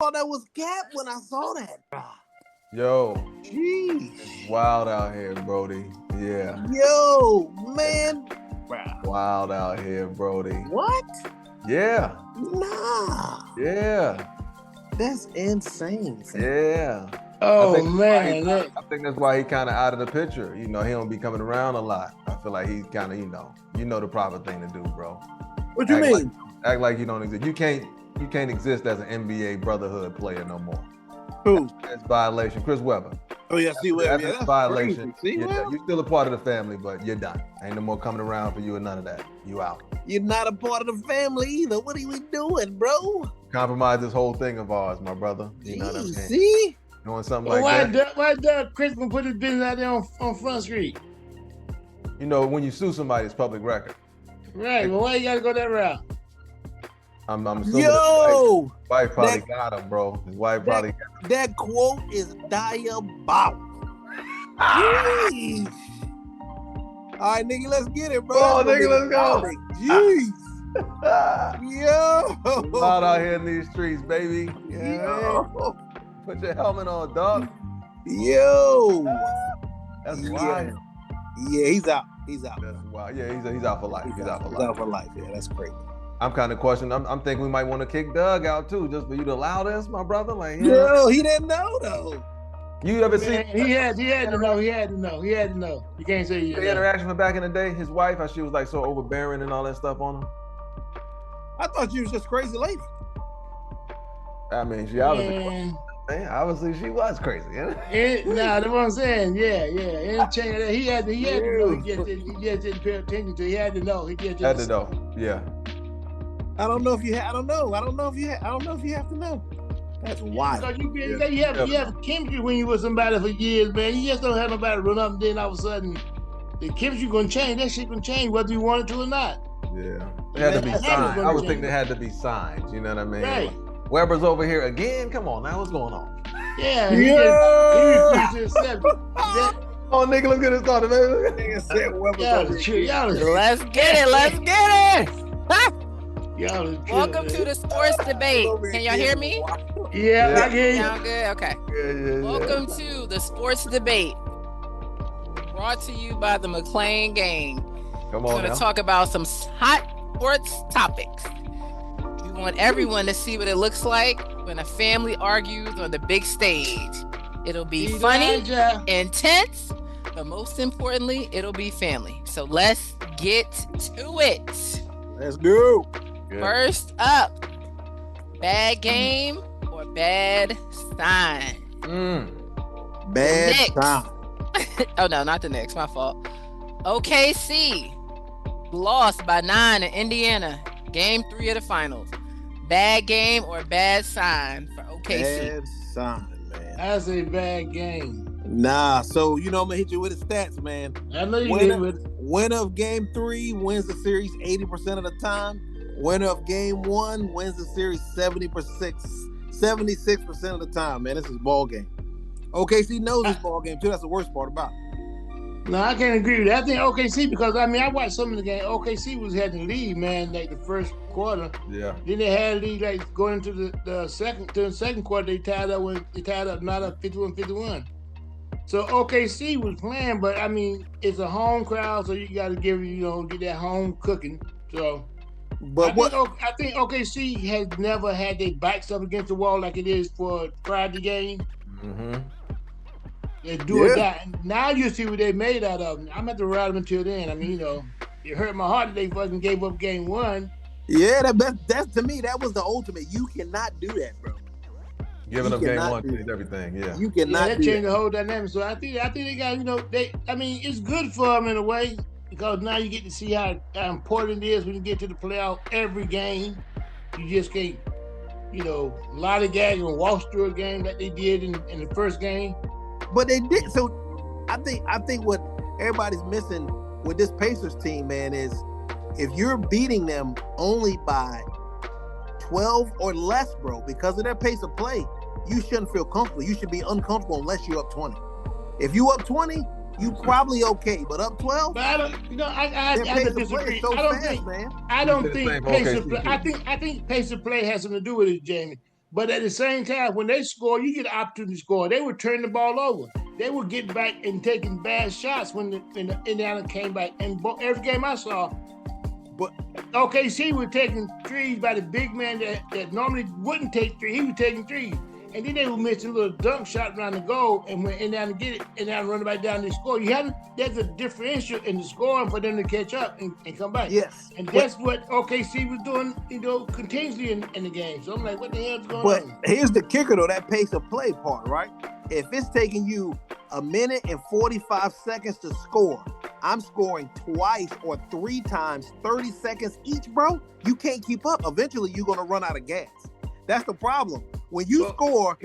thought that was Cap when I saw that. Yo, Jeez. it's wild out here, Brody. Yeah. Yo, man. Wild out here, Brody. What? Yeah. Nah. Yeah. That's insane. Fam. Yeah. Oh, I think that's why he kind of out of the picture. You know, he don't be coming around a lot. I feel like he's kind of, you know the proper thing to do, bro. What you mean? Act like you don't exist. You can't exist as an NBA brotherhood player no more. Who? That's violation. Chris Webber. Oh yeah, see Webber. That's a violation. You're still a part of the family, but you're done. Ain't no more coming around for you and none of that. You out. You're not a part of the family either. What are we doing, bro? Compromise this whole thing of ours, my brother. You know what I'm saying? See? Doing something like that. Why Doug Christmas put his business out there on Front Street? You know, when you sue somebody, it's public record. Right. Well, why you gotta go that route? I'm assuming Yo! his wife probably got him, bro. His wife probably got him. That quote is diabolical. Jeez. All right, nigga, let's get it, bro. Oh, nigga, let's go. Jeez. Yo. Out out here in these streets, baby. Yeah. Yo. Put your helmet on, dog. Yo. That's wild. Yeah, he's out. He's out. That's wild. Yeah, he's out for life. He's out for life. Yeah, that's crazy. I'm kind of questioning. I'm thinking we might want to kick Doug out too, just for you to allow this, my brother. Like, Yo, he didn't know though. You ever seen? He had to know. He had to know. You can't say the interaction from back in the day. His wife, how she was like so overbearing and all that stuff on him. I thought you was just a crazy lady. I mean, she obviously she was crazy. That's what I'm saying. Yeah. He had to know. He just didn't pay attention to. He had to know. He just had to know. Yeah. I don't know if you have to know. That's wild. Because you have chemistry when you with somebody for years, man. You just don't have nobody run up and then all of a sudden the chemistry gonna change. That shit gonna change whether you want it to or not. Yeah. It had to be signed. I was thinking they had to be signed. You know what I mean? Right. Like, Weber's over here again. Come on now, what's going on? Yeah. He refused to accept it. Oh, nigga, let's get it started, baby. Nigga said Weber's Let's get it. Welcome to the sports debate. Can y'all hear me? Yeah, I hear you. Sound good? Okay. Yeah. Welcome to the sports debate. Brought to you by the McLean Gang. Come on, We're going to talk about some hot sports topics. We want everyone to see what it looks like when a family argues on the big stage. It'll be funny, intense, but most importantly, it'll be family. So let's get to it. Let's go. Good. First up, bad game or bad sign? Bad Knicks. sign. Oh no, not the Knicks. My fault. OKC lost by 9 in Indiana. Game 3 of the finals. Bad game or bad sign for OKC? Bad sign, man. That's a bad game. Nah, so I'm gonna hit you with the stats, man. I know you did with Winner of game 3 wins the series 80% of the time. Winner of game 1 wins the series 76% of the time, man. This is ball game. OKC knows this ball game too. That's the worst part about it. No, I can't agree with that. I think OKC, because I watched some of the game. OKC was had the lead, man, like the first quarter. Yeah. Then they had a lead like going into the second quarter. They tied up not up 51-51. So OKC was playing, but it's a home crowd, so you got to get that home cooking. So, I think OKC has never had their backs up against the wall like it is for Friday game. Mm-hmm. They do it that. Now you see what they made out of them. I'm at the ride them until then. It hurt my heart that they fucking gave up game 1. Yeah, that's to me, that was the ultimate. You cannot do that, bro. Giving up game 1 changed everything. Yeah. You cannot. That changed the whole dynamic. So I think they got, it's good for them in a way, because now you get to see how important it is when you get to the playoff every game. You just can't, lot of guys gonna walk through a game like they did in the first game. But they did. So I think what everybody's missing with this Pacers team, man, is if you're beating them only by 12 or less, bro, because of their pace of play, you shouldn't feel comfortable. You should be uncomfortable unless you're up 20. If you up 20, you probably okay, but up 12, but I don't, I disagree. I don't think pace of play has something to do with it, Jamie. But at the same time, when they score, you get an opportunity to score. They would turn the ball over. They would get back and taking bad shots when the Indiana came back. And every game I saw, but OKC was taking threes by the big man that normally wouldn't take three. He was taking threes. And then they were missing little dunk shot around the goal. And when Indiana get it, Indiana run right down and score. There's a differential in the scoring for them to catch up and come back. Yes. And that's what OKC was doing, continuously in the game. So I'm like, what the hell's going on? But here's the kicker, though, that pace of play part, right? If it's taking you a minute and 45 seconds to score, I'm scoring twice or 3 times, 30 seconds each, bro. You can't keep up. Eventually, you're going to run out of gas. That's the problem. When you score,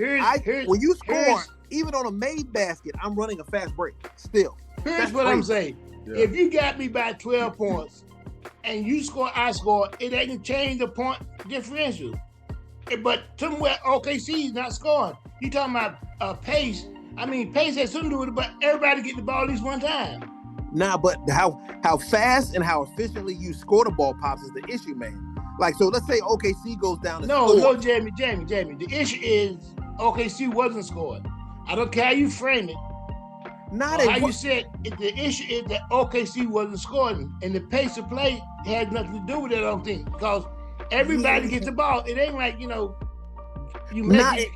even on a made basket, I'm running a fast break still. Here's what I'm saying. Yeah. If you got me by 12 points and you score, I score, it ain't change the point differential. But somewhere OKC is not scoring. You talking about pace. I mean, pace has something to do with it, but everybody get the ball at least one time. Nah, but how fast and how efficiently you score the ball, Pops, is the issue, man. Like, so let's say OKC goes down to score. No, Jamie. The issue is OKC wasn't scoring. I don't care how you frame it. You said the issue is that OKC wasn't scoring, and the pace of play had nothing to do with it, I don't think, because everybody gets the ball. It ain't like, you make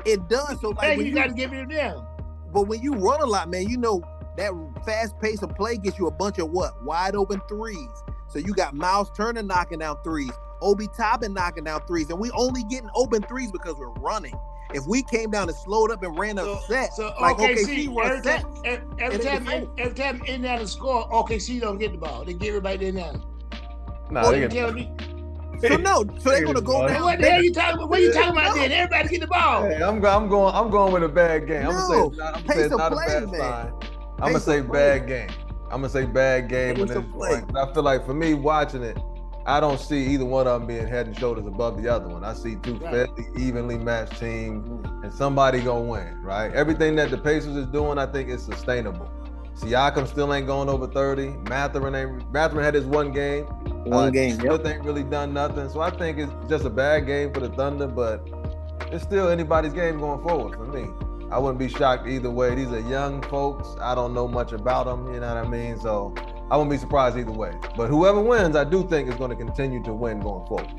it does. So like you got to give it down. But when you run a lot, man, that fast pace of play gets you a bunch of wide open threes. So you got Miles Turner knocking down threes, Obi Toppin knocking down threes, and we only getting open threes because we're running. If we came down and slowed up and ran a set, like OKC runs sets. Every time Indiana score, OKC don't get the ball. They give everybody to Indiana. Nah, they get me. So they're gonna go down. What the hell you talking about? What you talking about then? Everybody get the ball. Hey, I'm going with a bad game. I'm gonna say it's not a bad sign. I'm gonna say bad game. I'm gonna say bad game when it's point. I feel like for me watching it, I don't see either one of them being head and shoulders above the other one. I see two fairly evenly matched teams, and somebody gonna win, right? Everything that the Pacers is doing, I think is sustainable. Siakam still ain't going over 30. Mathurin had his one game. Still ain't really done nothing. So I think it's just a bad game for the Thunder, but it's still anybody's game going forward for me. I wouldn't be shocked either way. These are young folks. I don't know much about them, you know what I mean? So I wouldn't be surprised either way. But whoever wins, I do think is going to continue to win going forward.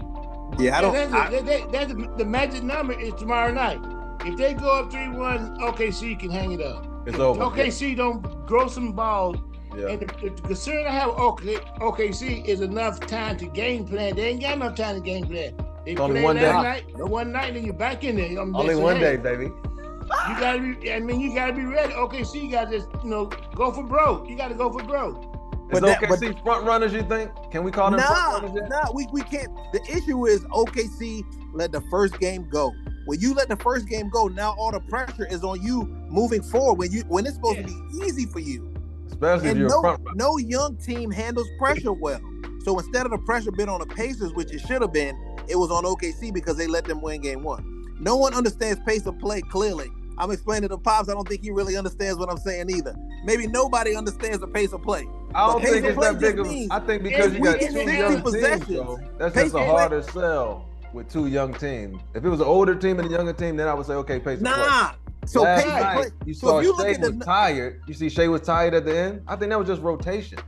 Yeah, the magic number is tomorrow night. If they go up 3-1, OKC can hang it up. It's over. OKC don't grow some balls. Yeah. And the concern I have with OKC is enough time to game plan. They ain't got enough time to game plan. They only one day. One night, then you're back in there. Only one day, baby. You gotta be ready. OKC, you gotta just, go for broke. You gotta go for broke. Is OKC front runners, you think? Can we call them front runners? Nah, we can't. The issue is OKC let the first game go. When you let the first game go, now all the pressure is on you moving forward when it's supposed to be easy for you. Especially if you're a front runner. No young team handles pressure well. So instead of the pressure being on the Pacers, which it should have been, it was on OKC because they let them win game one. No one understands pace of play clearly. I'm explaining to Pops. I don't think he really understands what I'm saying either. Maybe nobody understands the pace of play. I don't think it's that big of. I think because you got two young teams, though, that's just a harder sell with two young teams. If it was an older team and a younger team, then I would say, okay, pace of play. So last night, you saw Shea was tired. You see Shea was tired at the end. I think that was just rotation.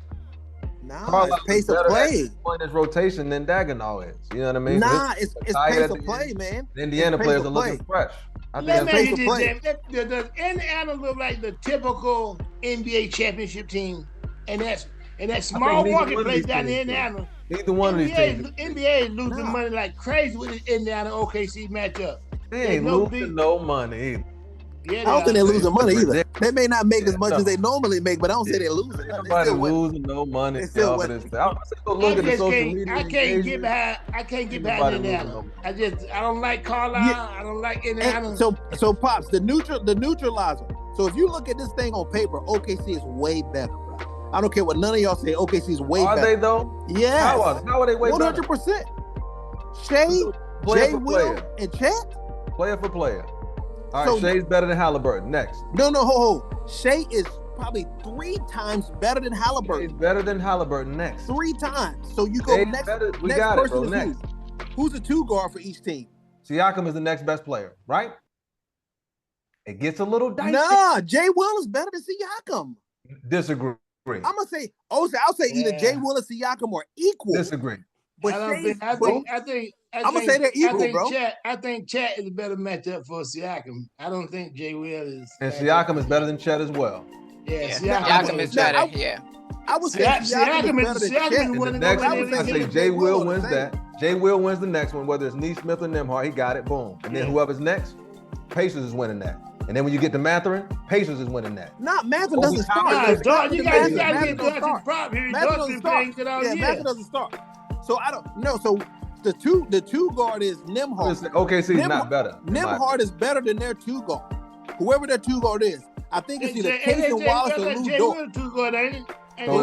It's pace of play. Point is rotation than Dagenau is. You know what I mean? It's pace of play, man. The Indiana players are looking fresh. I think pace of play. Does Indiana look like the typical NBA championship team? And that small marketplace down in Indiana. Neither one of these teams. NBA is losing money like crazy with the Indiana OKC matchup. They ain't losing no money either. Yeah, I don't think they're losing money either. They may not make as much as they normally make, but I don't say they're losing. Nobody losing no money. I can't get behind Indiana. I don't like Carlisle. Yeah. I don't like Indiana. So Pops, the neutralizer. So if you look at this thing on paper, OKC is way better, bro. I don't care what none of y'all say. OKC is way better. Are they though? Yeah. How are they way better? 100%. Shea, Jay Will, and Chet. Player for player. All right, Shea's better than Halliburton. Next. No. Shea is probably 3 times better than Halliburton. Shea's better than Halliburton. Next. 3 times. So you go next. We got it, bro. Next. Who's the 2 guard for each team? Siakam is the next best player, right? It gets a little dicey. Nah, Jay Will is better than Siakam. Disagree. I'm gonna say, I'll say either Jay Will and Siakam are equal. Disagree. But I think I'm gonna say they're equal, bro. I think Chet is a better matchup for Siakam. I don't think Jay Will is. And Siakam is better than Chet as well. Yeah, Siakam is better. I would say Siakam is better than Chet. I say Jay Will wins that. Jay Will wins the next one, whether it's Neesmith or Nembhard. He got it. Boom. And then whoever's next, Pacers is winning that. And then when you get to Mathurin, Pacers is winning that. Mathurin doesn't start. You got to get Dawson's prop here. Mathurin doesn't start. So I don't know. So the two guard is Nembhard. OKC is not better. Nembhard is better than their two guard. Whoever their two guard is, I think it's either Cason Wallace or Lou Dort. So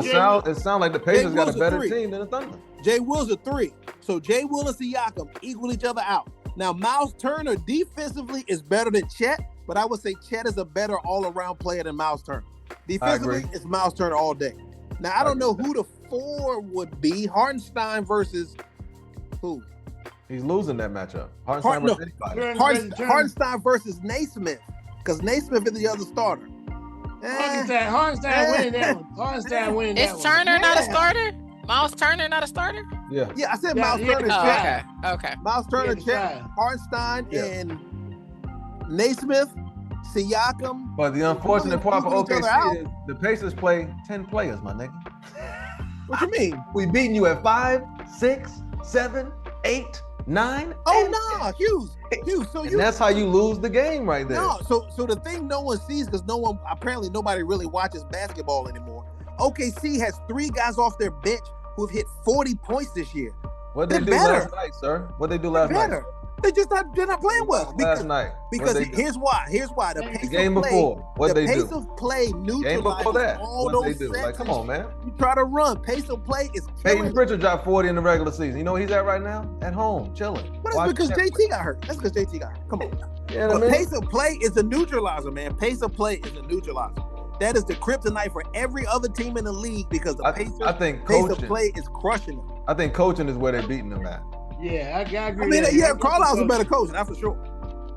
it sounds like the Pacers got a better team than the Thunder. Jay Will's a 3. So Jay Will and Siakam equal each other out. Now Miles Turner defensively is better than Chet, but I would say Chet is a better all-around player than Miles Turner. Defensively, it's Miles Turner all day. Now I don't know who the 4 would be. Hartenstein versus who? He's losing that matchup. Hartenstein versus Naismith, because Naismith is the other starter. Hartenstein winning that one. Hartenstein winning that one. Is Turner not a starter? Miles Turner not a starter? Yeah, I said Miles Turner. Okay. Miles Turner, Chet, Hartenstein, and Naismith, Siakam. But the unfortunate part for OKC is the Pacers play 10 players, my nigga. What you mean? We beating you at 5, 6, 7, 8, 9. Oh no, Hughes. So that's how you lose the game right there. No, so the thing no one sees, because nobody really watches basketball anymore. OKC has 3 guys off their bench who've hit 40 points this year. What they do last night, sir? What they do last night? They're not playing well. Last night. Because here's why. The Pacers game before. What they do? The Pacers play neutralizes all those sets. Like, come on, man. You try to run. Pacer play is killing. Peyton Pritchard dropped 40 in the regular season. You know where he's at right now? At home, chilling. But that's because JT got hurt. Come on. Yeah, but Pacer play is a neutralizer, man. Pacer play is a neutralizer. That is the kryptonite for every other team in the league, because the Pacer play is crushing them. I think coaching is where they're beating them at. Yeah, I agree. I mean, Carlisle's a better coach, that's for sure.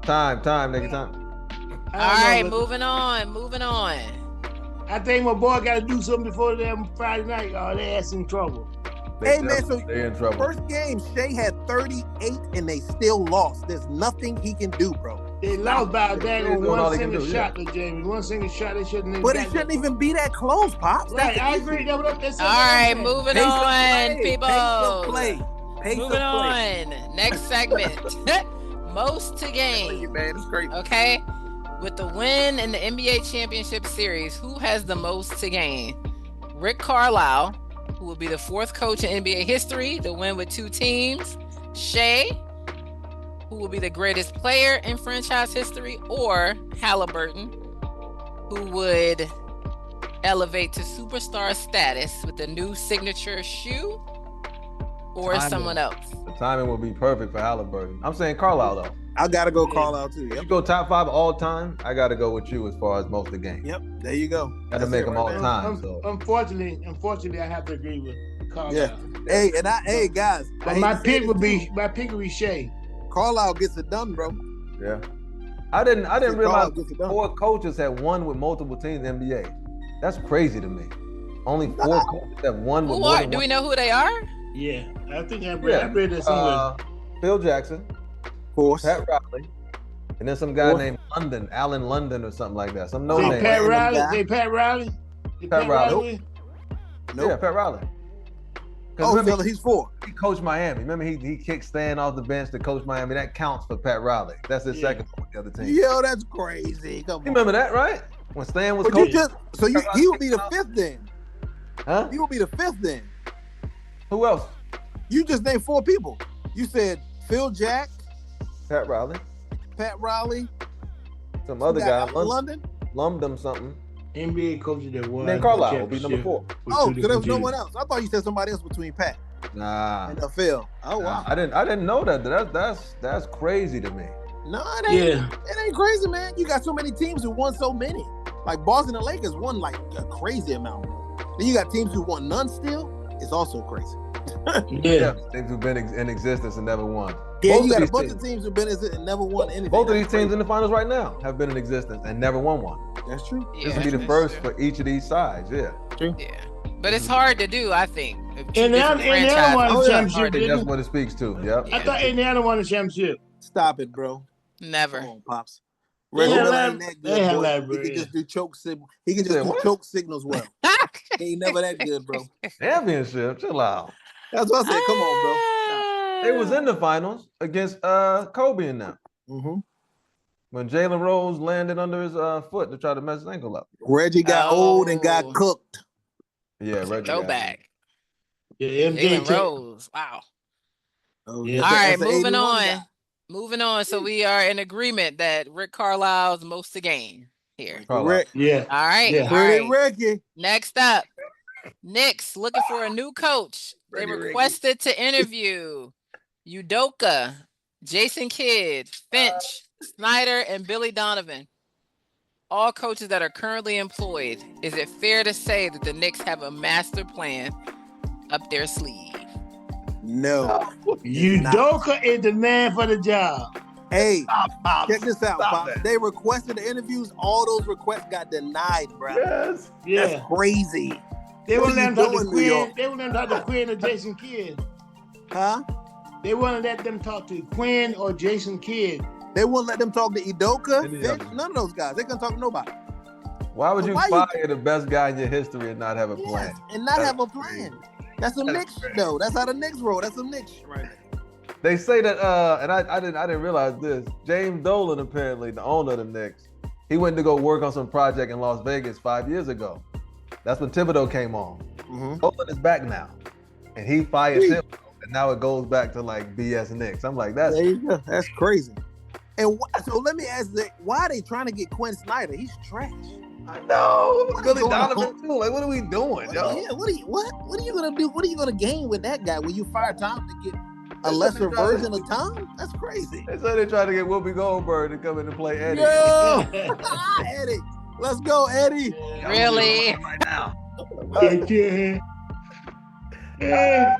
Time, nigga, time. All right, moving on. I think my boy got to do something before them Friday night. Oh, they ass in trouble. Hey, man, so they're in trouble. First game, Shea had 38, and they still lost. There's nothing he can do, bro. They lost by a dang one single shot, Jamie. One single shot, they shouldn't even. But it shouldn't even be that close, Pops. Right, I agree. All right, moving on, people. Moving on. Next segment. Most to gain. Man, it's crazy. Okay. With the win in the NBA Championship Series, who has the most to gain? Rick Carlisle, who will be the 4th coach in NBA history to win with 2 teams. Shea, who will be the greatest player in franchise history, or Halliburton, who would elevate to superstar status with the new signature shoe, or someone else. The timing will be perfect for Halliburton. I'm saying Carlisle, though. I gotta go Carlisle too. Yep. You go top 5 all time. I gotta go with you as far as most of the game. Yep, there you go. Gotta make them all time. Unfortunately, I have to agree with Carlisle. Yeah. Hey, guys. But my pick would be Shea. Carlisle gets it done, bro. Yeah. I didn't realize 4 coaches had won with multiple teams in the NBA. That's crazy to me. Only 4 coaches have won with more than Do we know who they are? Yeah, I think I read that somewhere. Phil Jackson, of course. Pat Riley, and then some guy named Alan London or something like that. Some name. Pat Riley. Pat Riley. Nope. Yeah, Pat Riley. Remember, he's 4. He coached Miami. Remember, he kicked Stan off the bench to coach Miami. That counts for Pat Riley. That's his second for the other team. Yo, that's crazy. Come on. You remember that, right? When Stan was coaching. He would be the 5th then. Huh? He would be the 5th then. Who else? You just named 4 people. You said Phil Jack, Pat Riley, some other guy, London, Lundum something. NBA coaches that won. Then Carlisle will be number 4. Oh, so there was no one else. I thought you said somebody else between Pat. Nah. And Phil. Oh wow. I didn't know that. That's crazy to me. No, it ain't. It ain't crazy, man. You got so many teams who won so many. Like Boston and Lakers won like a crazy amount. Then you got teams who won none still. It's also crazy. Yeah. Teams who've been in existence and never won. Yeah, you got a bunch of teams who've been in and never won anything. Both of these teams in the finals right now have been in existence and never won one. That's true. This would be the first for each of these sides. Yeah. True. Yeah. But it's hard to do, I think. Indiana won the championship. I think that's what it speaks to. Yep. I thought Indiana won the championship. Stop it, bro. Never. Come on, Pops. Reggie Miller ain't that good, bro. He can just do choke signals. He can just do choke signals well. He ain't never that good, bro. Championship, chill out. That's what I said. Come on, bro. They was in the finals against Kobe and them. Mm-hmm. When Jalen Rose landed under his foot to try to mess his ankle up. Reggie got old and got cooked. Yeah, Reggie. Go back. Yeah, Jalen Rose. Wow. Oh, yeah. All right, moving on. Guy. Moving on. So we are in agreement that Rick Carlisle's most to gain here. Rick. Yeah. All right. Yeah. All right. Ricky. Next up, Knicks looking for a new coach. They requested to interview Udoka, Jason Kidd, Finch, Snyder, and Billy Donovan. All coaches that are currently employed. Is it fair to say that the Knicks have a master plan up their sleeve? No. Udoka is the man for the job. Hey, check this out, Pop. They requested the interviews. All those requests got denied, bro. Yes. Yeah. That's crazy. They wouldn't let them talk to Quinn. They wouldn't let them talk to Quinn or Jason Kidd. Huh? They wouldn't let them talk to Quinn or Jason Kidd. They wouldn't let them talk to Udoka. None of those guys. They couldn't talk to nobody. Why would you fire the best guy in your history and not have a plan? And not have a plan. That's some Knicks shit, though. That's how the Knicks roll. That's some Knicks shit right there. They say that, and I didn't realize this. James Dolan, apparently, the owner of the Knicks, he went to go work on some project in Las Vegas 5 years ago. That's when Thibodeau came on. Mm-hmm. Dolan is back now, and he fired Thibodeau, and now it goes back to like BS Knicks. I'm like, that's crazy. And so let me ask you, why are they trying to get Quinn Snyder? He's trash. I know. Billy Donovan too. Like, what are we doing, yo? Yeah, what are you gonna do? What are you gonna gain with that guy when you fire Tom to get a lesser version of Tom? That's crazy. They said they tried to get Whoopi Goldberg to come in and play Eddie. Yo! Eddie. Let's go, Eddie. Really? Right now. Yeah.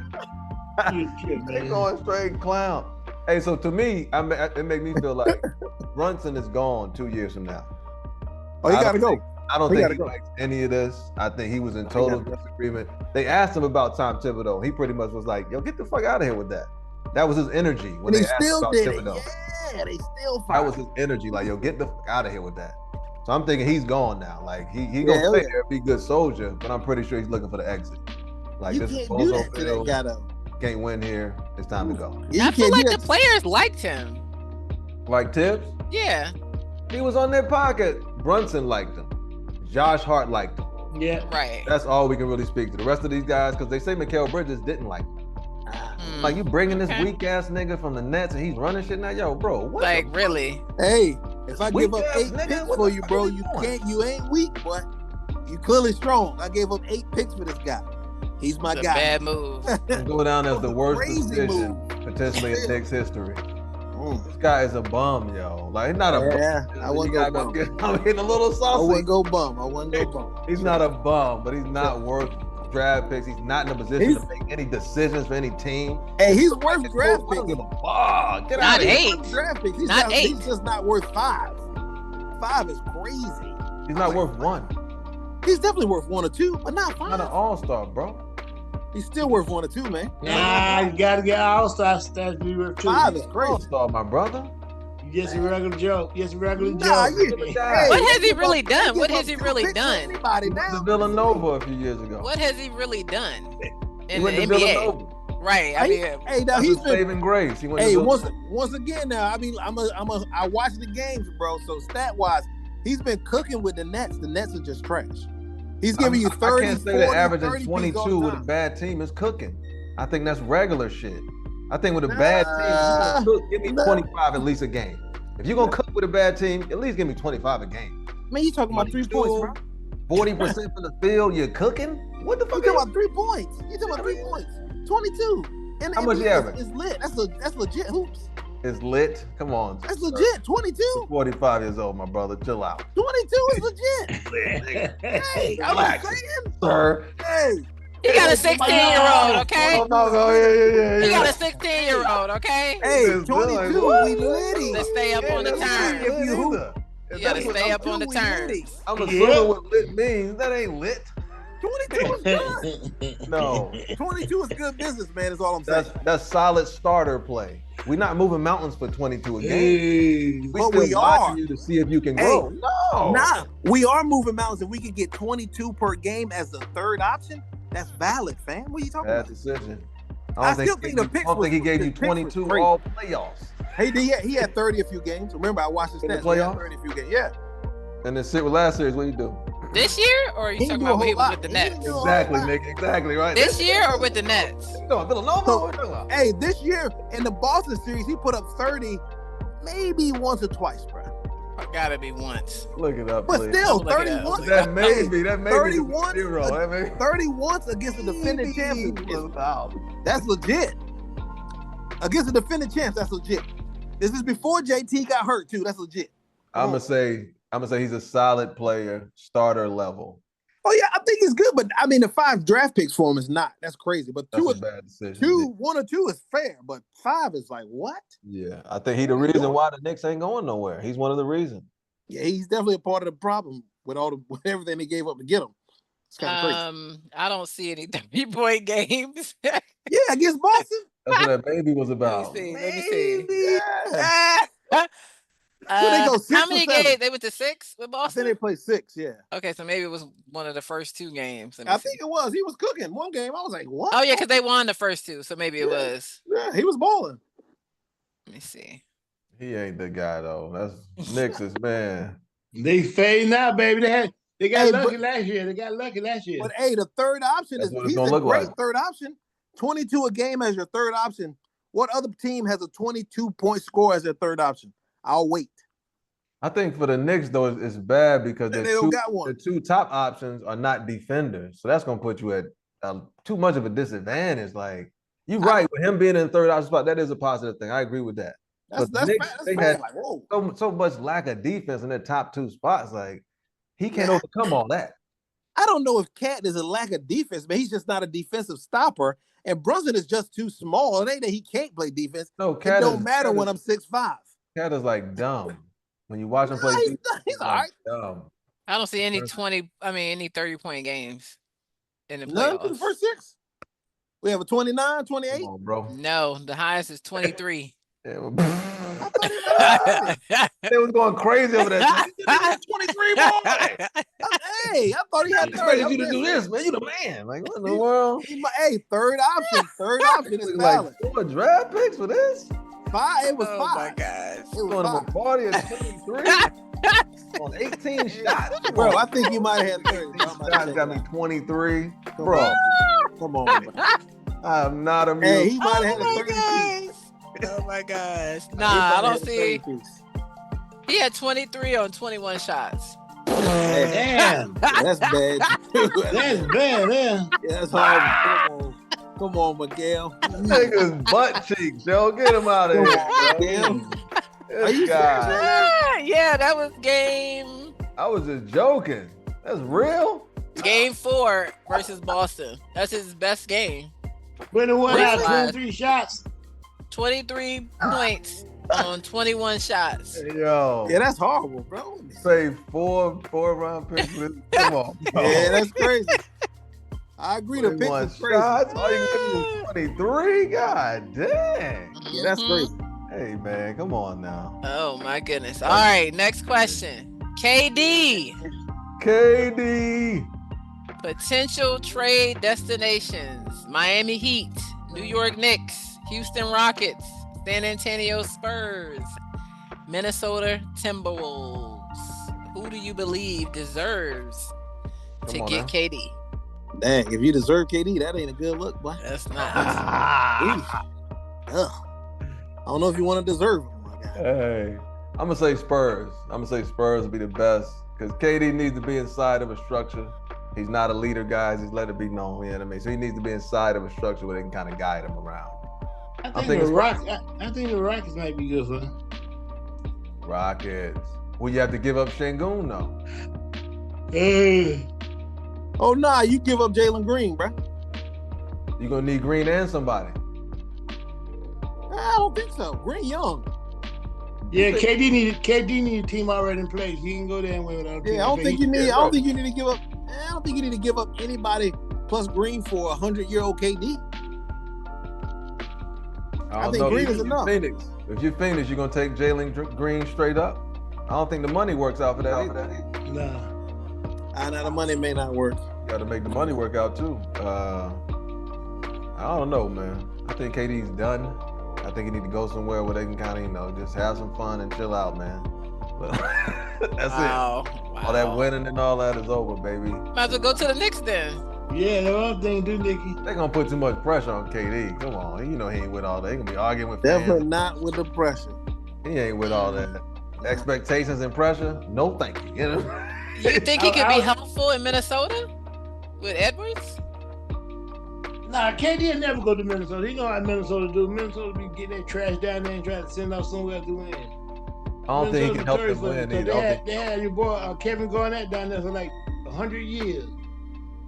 They going straight clown. Hey, so to me, it make me feel like Brunson is gone 2 years from now. Oh, he gotta go. I don't think he likes any of this. I think he was in total disagreement. They asked him about Tom Thibodeau. He pretty much was like, yo, get the fuck out of here with that. That was his energy when they asked about Thibodeau. Yeah, they still fired. That was his energy. Like, yo, get the fuck out of here with that. So I'm thinking he's gone now. Like, he gonna stay there, be a good soldier, but I'm pretty sure he's looking for the exit. Like, you this can't do that to that guy, though. Can't win here. It's time to go. I feel like the players liked him. Like Tibbs? Yeah. He was on their pocket. Brunson liked him. Josh Hart liked him. Yeah. Right. That's all we can really speak to. The rest of these guys, because they say Mikal Bridges didn't like him. Like, you bringing this weak ass nigga from the Nets and he's running shit now? Yo, bro, what? Like, really? Hey, if I give up 8 picks for you, bro, you ain't weak, boy. You clearly strong. I gave up 8 picks for this guy. He's my guy. Bad move. Go down as the worst decision potentially in Knicks history. This guy is a bum, yo. Like, he's not a bum. I wouldn't go bum. I'm getting a little saucy. I wouldn't go bum. He's not a bum, but he's not worth draft picks. He's not in a position to make any decisions for any team. Hey, he's worth draft picks. Get out of here. Draft picks. He's not 8. He's just not worth 5. 5 is crazy. He's not worth 1. He's definitely worth 1 or 2, but not 5. Not an all-star, bro. He's still worth 1 or 2, man. Nah, you gotta get all-star stats to be worth 2. 5 is crazy. All-star, my brother. Just a regular joke. What has he really done? What has he really done? He went to Villanova a few years ago. What has he really done in the NBA? Villanova. Right. I mean, now he's been saving grace. He went once again. Now, I mean, I watch the games, bro. So stat wise, he's been cooking with the Nets. The Nets are just trash. He's giving you 30. I can't say that averaging 22 with a bad team is cooking. I think that's regular shit. I think with a bad team, give me 25 at least a game. If you're gonna cook with a bad team, at least give me 25 a game. Man, you talking about 3 points, bro? 40% from the field, you're cooking? What the fuck? You talking about 3 points? You talking about 3 points? 22. And how much you average? It's lit. That's legit hoops. It's lit. Come on. That's legit. 22. 45 years old, my brother. Chill out. 22 is legit. Hey, I'm saying, sir. Hey, He got a 16-year-old, okay? Yeah. He got a 16-year-old, okay? Hey, 22, we litty. Let's stay up on the turn. You gotta stay up on the turn. I'm assuming what lit means. That ain't lit. 22 is good. No. 22 is good business, man, is all I'm saying. That's solid starter play. We're not moving mountains for 22 a game. But we are. You to see if you can grow. No. Nah, we are moving mountains. If we could get 22 per game as the third option, that's valid, fam. What are you talking about? Bad decision. I still think the picks. I don't think he gave you 22 all playoffs. Hey, he had 30 a few games. Remember, I watched his stats. In the playoffs? 30 a few games. Yeah. And then sit with last series. What you do? This year, or are you talking about when he was with the Nets? Exactly, Nick. Exactly right. This year or with the Nets? No, Villanova. Hey, this year in the Boston series, he put up 30, maybe once or twice, bro. Gotta be once. Look it up, but please. still, 31. That may be 31. 30 once against the defending champion. That's legit. Against the defending champs, that's legit. This is before JT got hurt too. That's legit. I'm gonna say he's a solid player, starter level. Oh yeah, I think he's good, but I mean the 5 draft picks for him is not. That's crazy. But that's a bad decision. 1 or 2 is fair, but 5 is like what? Yeah, I think he's the reason why the Knicks ain't going nowhere. He's one of the reasons. Yeah, he's definitely a part of the problem with with everything they gave up to get him. It's kind of crazy. I don't see any 30-point games. Yeah, against Boston. That's what that baby was about. Let me see. Yeah. They go 6 how many games? They went to 6 with Boston? I think they played 6, yeah. Okay, so maybe it was one of the first 2 games. I think it was. He was cooking one game. I was like, what? Oh, yeah, because they won the first 2, so maybe it was. Yeah, he was balling. Let me see. He ain't the guy, though. That's Knicks' man. They fading out, baby. They got lucky last year. But, hey, the third option he's a great third option. 22 a game as your third option. What other team has a 22-point score as their third option? I'll wait. I think for the Knicks, though, it's bad because they don't got one. The 2 top options are not defenders. So that's going to put you at too much of a disadvantage. Like, you're right. With him being in the third option spot, that is a positive thing. I agree with that. They had so much lack of defense in their top 2 spots. Like, he can't overcome all that. I don't know if Cat is a lack of defense, but he's just not a defensive stopper. And Brunson is just too small. It ain't that he can't play defense. No, Cat don't matter when I'm 6'5". Cat is like dumb. When you watch him play, he's all right. Dumb. I don't see any 30-point games in the playoffs. None for the first 6. We have a 29, 28. Come on, bro. No, the highest is 23. They was going crazy over there. 23, boy. Hey, I thought he had 30. You to do this, man. You the man. Like, what in the world? Hey, third option. Third option is valid. Like 4 draft picks for this? 5. It was 5. Oh my gosh. It was going to a party at 23 on 18 shots. Bro, I think you might have 30. Shots got me 23. Bro. Come on, bro. I'm not amused. Hey, he might have had 30 piece. Oh my gosh. Nah, I don't see. He had 23 on 21 shots. Damn. That's bad. That's bad, man. Yeah, that's horrible. Come on, Miguel. Nigga's butt cheeks, yo. Get him out of here, Miguel. Are you serious? Yeah, that was game. I was just joking. That's real? Game 4 versus Boston. That's his best game. When it went out 23 shots. 23 points on 21 shots. Yo. Yeah, that's horrible, bro. Say 4 round picks. Come on. Bro. Yeah, that's crazy. I agree. The pick is crazy. Shots, all you get is 23. God dang. Yeah, that's crazy. Hey man, come on now. Oh my goodness. All right, next question. KD. Potential trade destinations: Miami Heat, New York Knicks, Houston Rockets, San Antonio Spurs, Minnesota Timberwolves. Who do you believe deserves to get KD? Dang, if you deserve KD, that ain't a good look, boy. That's not. I don't know if you want to deserve him. Hey, I'm gonna say Spurs. I'm gonna say Spurs will be the best because KD needs to be inside of a structure. He's not a leader, guys. He's let it be known. You know what I mean? So he needs to be inside of a structure where they can kind of guide him around. I think the Rockets might be good for him. Rockets. Will you have to give up Şengün, though? Oh, nah, you give up Jalen Green, bro. You're gonna need Green and somebody. I don't think so. Green young. Yeah, KD need a team already in place. He can go there and win without a team. Yeah, I don't think you need to give up. I don't think you need to give up anybody plus Green for 100-year-old KD. I think Green is enough. If you're Phoenix, you're gonna take Jalen Green straight up. I don't think the money works out for that either. Nah. Now the money may not work. You got to make the money work out too. I don't know, man. I think KD's done. I think he need to go somewhere where they can kind of, just have some fun and chill out, man. But that's it. Wow. All that winning and all that is over, baby. Might as well go to the Knicks then. Yeah, the other thing do, Nicky. They're gonna put too much pressure on KD. Come on, he ain't with all that. He gonna be arguing with Definitely fans. not with the pressure. He ain't with all that. Expectations and pressure? No, thank you. You think he could be helpful in Minnesota with Edwards? Nah, KD will never go to Minnesota. He know how Minnesota do. Minnesota be getting that trash down there and trying to send out somewhere to win. I don't think he can help them win either. They had your boy Kevin Garnett down there for like 100 years.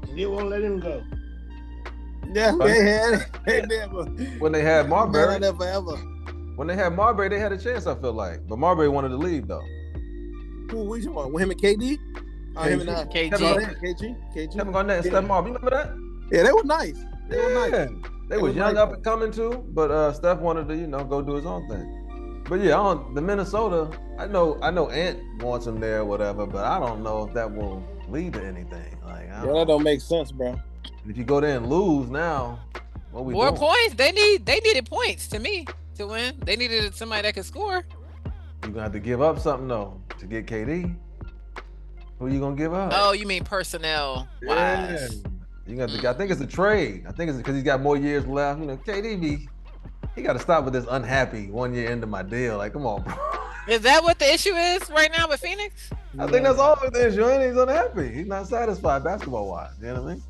And they won't let him go. Yeah, they never. When they had Marbury. Never ever. When they had Marbury, they had a chance, I feel like. But Marbury wanted to leave, though. Who we talking about? With him and KD? Him and KG. Kevin Garnett and Steph Marbury. You remember that? Yeah, they were nice. They was young up and coming too, but Steph wanted to, go do his own thing. But yeah, the Minnesota, I know Ant wants him there or whatever, but I don't know if that will lead to anything. That don't make sense, bro. If you go there and lose now, what we more points? They needed points to me to win. They needed somebody that could score. You're gonna have to give up something though to get KD. Who you gonna give up? Oh, you mean personnel? Yeah. You got I think it's a trade. I think it's because he's got more years left. KD he got to stop with this unhappy 1 year into my deal. Like, come on, bro. Is that what the issue is right now with Phoenix? I think that's always the issue. He's unhappy. He's not satisfied basketball-wise. You know what I mean?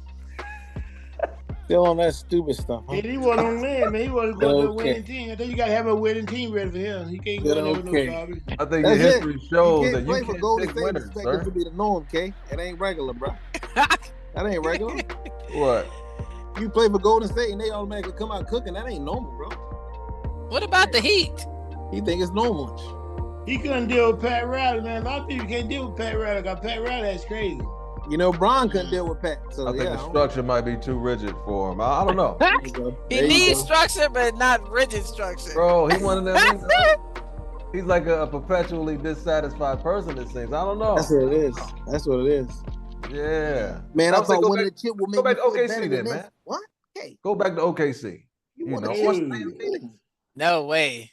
Still on that stupid stuff. Huh? He want to win, man. He want to go to a winning team. I think you got to have a winning team ready for him. He can't go there with no garbage. I think the history shows that you can't pick winners, sir. It to be the norm, K. It ain't regular, bro. That ain't regular. What? You play for Golden State and they automatically come out cooking. That ain't normal, bro. What about the Heat? He think it's normal. He couldn't deal with Pat Riley, man. A lot of people can't deal with Pat Riley because Pat Riley is crazy. Bron couldn't deal with Pat. So I think the structure might be too rigid for him. I don't know. He needs structure, but not rigid structure. Bro, he one of them. He's like a perpetually dissatisfied person, it seems. I don't know. That's what it is. Yeah. Man, I thought winning the chip will make go back to OKC then, man. What? Hey. Go back to OKC. No way.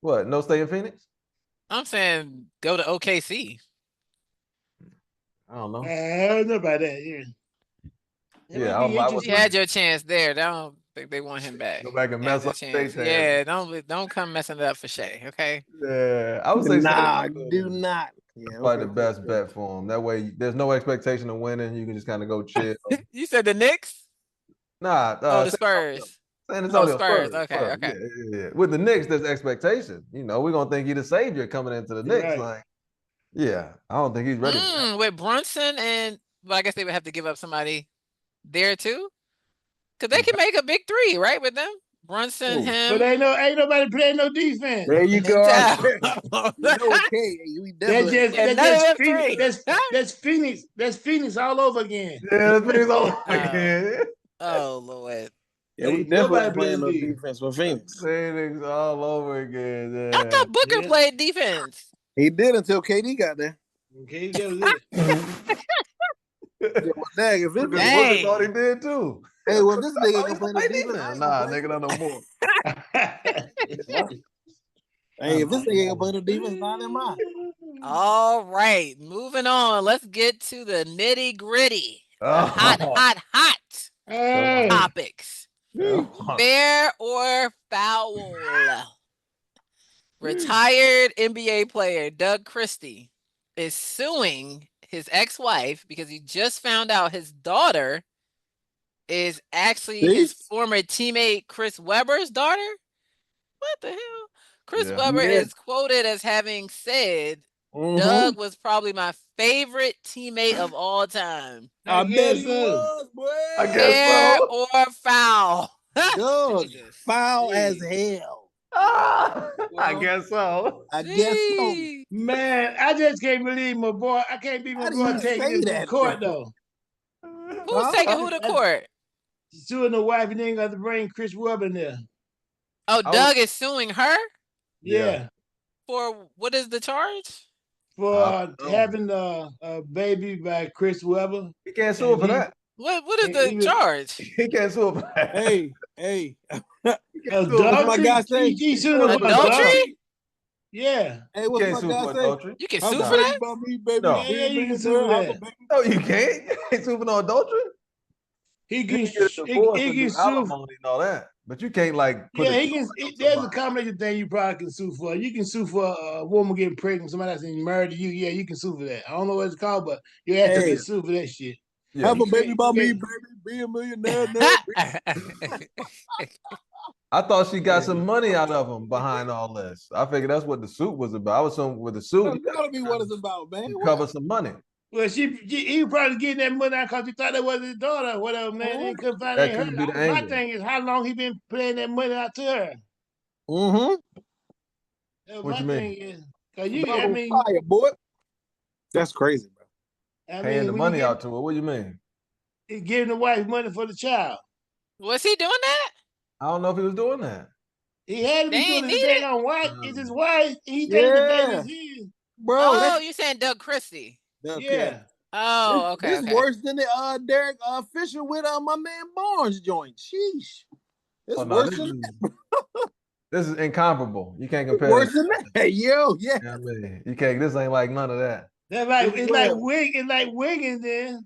What? No stay in Phoenix? I'm saying go to OKC. I don't know. I don't know about that. Yeah. You had your chance there. I don't think they want him back. Go back and mess up Shay's hand. Yeah, don't come messing it up for Shay, okay? Yeah. I would say do not. Yeah, probably the best bet for him. That way, there's no expectation of winning. You can just kind of go chill. You said the Knicks? Nah. The Spurs. Spurs. Okay. Yeah. With the Knicks, there's expectation. We're gonna think he's the savior coming into the Knicks. Right. Like, yeah, I don't think he's ready. With Brunson I guess they would have to give up somebody there too, because they can make a big three, right? With them, Brunson, him. But ain't nobody playing no defense. There you go. That's Phoenix. That's Phoenix all over again. Yeah, that's Phoenix all over again. Oh Lord. Yeah, we definitely playing no defense for Phoenix. Phoenix all over again. Yeah. I thought Booker played defense. He did until KD got there. Okay, that was it. Dang, if Booker thought he did too. Hey, well, this nigga gonna play no defense. Nah, nigga, not no more. Hey, if this nigga gonna play no defense, not in mine. All right, moving on. Let's get to the nitty gritty. Hot topics. Fair or foul? Retired NBA player Doug Christie is suing his ex-wife because he just found out his daughter is actually his former teammate Chris Webber's daughter. What the hell? Chris Webber is quoted as having said Doug was probably my favorite teammate of all time. I bet he was, boy. I guess Fair so. or foul? Doug, foul as hell. I guess so. I guess so. Man, I just can't believe my boy. I can't believe my boy taking this to court, though. Who's taking who to court? Suing the wife and then got to bring Chris Webber in there. Oh, Doug is suing her? Yeah. For what is the charge? For having a baby by Chris Webber. He can't sue for that. What is the charge? He can't sue for that. Hey. Adultery? My guy say adultery? Yeah. Hey, what's my guy say? You can sue for that? No. Yeah, you can sue for that. No, you can't. You can't sue for no adultery. He can sue alimony and all that, but you can't there's a combination thing you probably can sue for. You can sue for a woman getting pregnant, somebody that's married to you. Yeah, you can sue for that. I don't know what it's called, but you have to sue for that shit. Yeah. Have a baby by me, baby. Be a millionaire now. I thought she got some money out of him behind all this. I figured that's what the suit was about. I was some with the suit. That's gotta be what it's about, man. Cover some money. Well, he was probably getting that money out because he thought that was his daughter or whatever, man. He couldn't find her. My thing is, how long he been paying that money out to her? What you mean? Fire, boy. That's crazy, bro. Paying the money out to her. What do you mean? He giving the wife money for the child. Was he doing that? I don't know if he was doing that. He had to be doing his thing on wife. It's his wife. He thinks the baby's his. Bro. Oh, you saying Doug Christie? Yeah. Oh, okay. This is worse than the Derek Fisher with my man Barnes joint. Sheesh. This is worse than that. This is incomparable. You can't compare. Worse than that. Yo, yeah. I mean, you can't. This ain't like none of that. It's like Wiggins then.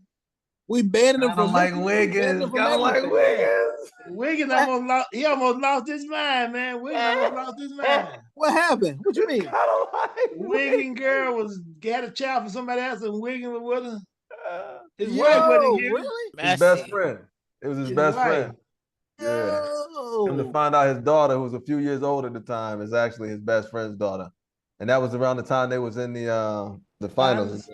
We banning him from Wiggins. Gotta like Wiggins. Wiggins almost lost his mind, man. Wiggins almost lost his mind. What happened? What you mean? I don't like Wiggins girl had a child for somebody else and Wiggins was with her. His wife wasn't really? His best friend. It was his best friend. Yeah. And to find out his daughter, who was a few years old at the time, is actually his best friend's daughter. And that was around the time they was in the finals.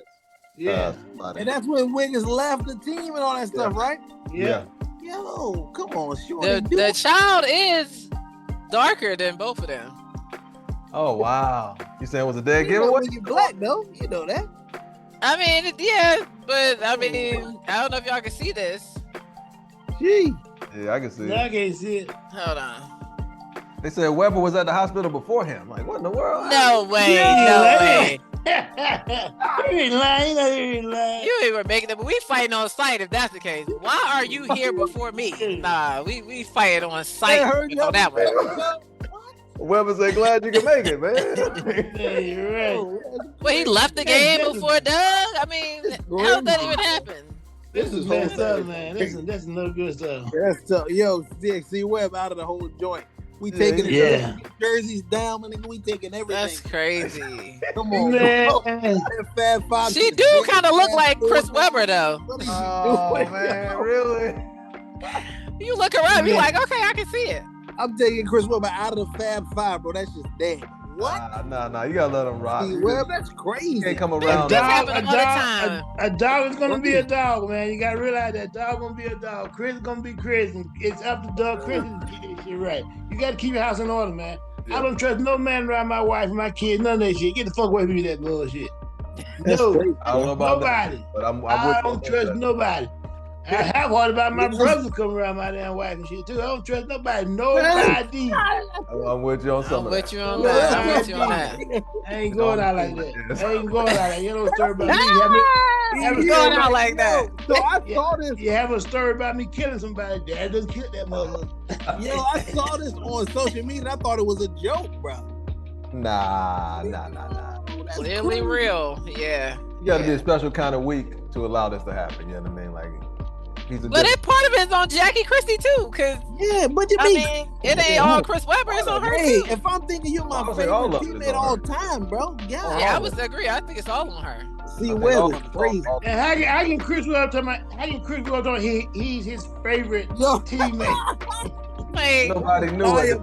Yeah. And that's when Wiggins left the team and all that stuff, right? Yeah. Yo, come on, sure. The child is darker than both of them. Oh wow! You saying it was a dead giveaway? You black though, you know that. I mean, yeah, but I mean, I don't know if y'all can see this. Gee. Yeah, I can see it. I can't see it. Hold on. They said Webber was at the hospital before him. Like, what in the world? No way. No way. You ain't lying. You ain't making it, but we fighting on site if that's the case. Why are you here before me? Nah, we fighting on site on that one. Webber said, glad you can make it, man. Yeah, you're right. Well, he left the game before Doug? I mean, how did that even happen? This is messed up, man. That's no good stuff. That's tough. Yo, C Webb out of the whole joint. We taking jerseys down, and we taking everything. That's crazy. Come on, man. Fab Five. She do kind of look like Chris Webber, though. Oh man, really? You look around, you're like, okay, I can see it. I'm taking Chris Webber out of the Fab Five, bro. That's just dead. What? Nah. You gotta let him rock. Webb, that's crazy. You can't come around. A dog is gonna be a dog, man. You gotta realize that dog gonna be a dog. Chris is gonna be Chris, and it's up to Doug Chris to get this shit right. You gotta keep your house in order, man. Yeah. I don't trust no man around my wife and my kids, none of that shit. Get the fuck away from me, that bullshit. No, I don't know about nobody. That, but I don't trust nobody. I have heard about my brothers coming around my damn wife and shit too. I don't trust nobody. Nobody. I'm with you on something. I'm with you on that. I ain't going out like that. I ain't going out like that. You don't story about me. Have a story out like that. So I saw this. You have a story about me killing somebody. Dad doesn't kill that motherfucker. Yo, I saw this on social media and I thought it was a joke, bro. Nah. Clearly real. Yeah. You gotta be a special kind of week to allow this to happen. You know what I mean? Like, but that part of it is on Jackie Christie too, cause but I mean, it ain't all Chris Webber, it's on her too. If I'm thinking you're my favorite teammate all time, bro, yeah, I would agree. I think it's all on her. See, Webb is crazy. And how can Chris Webber talk about? How can Chris Webber talk? He's his favorite teammate. Like, nobody knew it.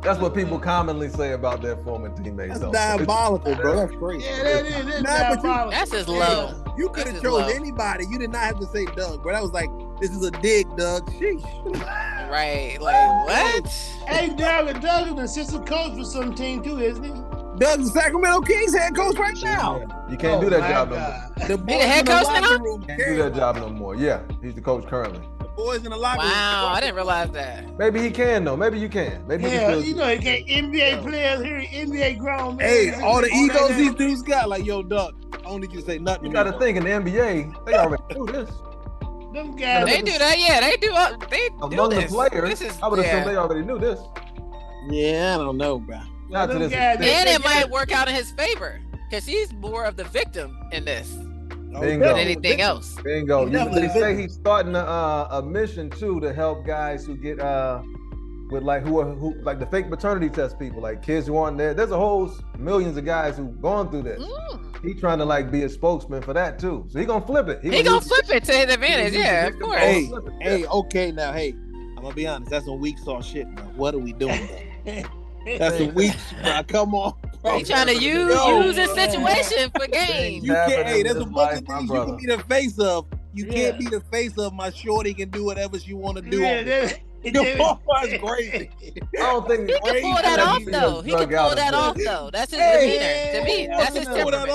That's what people commonly say about their former teammates. That's diabolical, bro. That's crazy. Yeah, that is diabolical. That's just low. You could have chose anybody. You did not have to say Doug, bro. That was like, this is a dig, Doug. Sheesh. Right. Like, what? Hey, Doug is an assistant coach for some team too, isn't he? Doug's the Sacramento Kings head coach right now. You can't do that job no more. The boys head coach now? Can't do that job no more. Yeah, he's the coach currently. The boys in the locker room. Wow, I didn't realize that. Maybe he can though. Maybe you can. Maybe you know, he got NBA players here, NBA grown men. Hey, all the egos these dudes got, like, yo, Doug, I don't need you to say nothing. You got to think in the NBA, they already do this. Them guys, they do that. Yeah, they do. They among do the this. players. I would assume they already knew this. Yeah, I don't know, bro. Not to this and it might work out in his favor because he's more of the victim in this than anything else. Bingo. They say he's starting a mission too to help guys who get with like who like the fake paternity test people, like kids who aren't there. There's a whole millions of guys who've gone through this. He's trying to like be a spokesman for that too. So he gonna flip it. He gonna flip it to his advantage. Yeah, of course. Hey, okay, now, hey, I'm gonna be honest. That's some weak sauce shit, bro. What are we doing, bro? That's some weak, bro. Come on, bro. He trying to use this situation for gain. You can't. Hey, there's a bunch of things you can be the face of. You can't be the face of. My shorty can do whatever she want to do. That's crazy. I don't think he can pull that off though. He can pull that off though. That's his demeanor. To me, that's his temperament.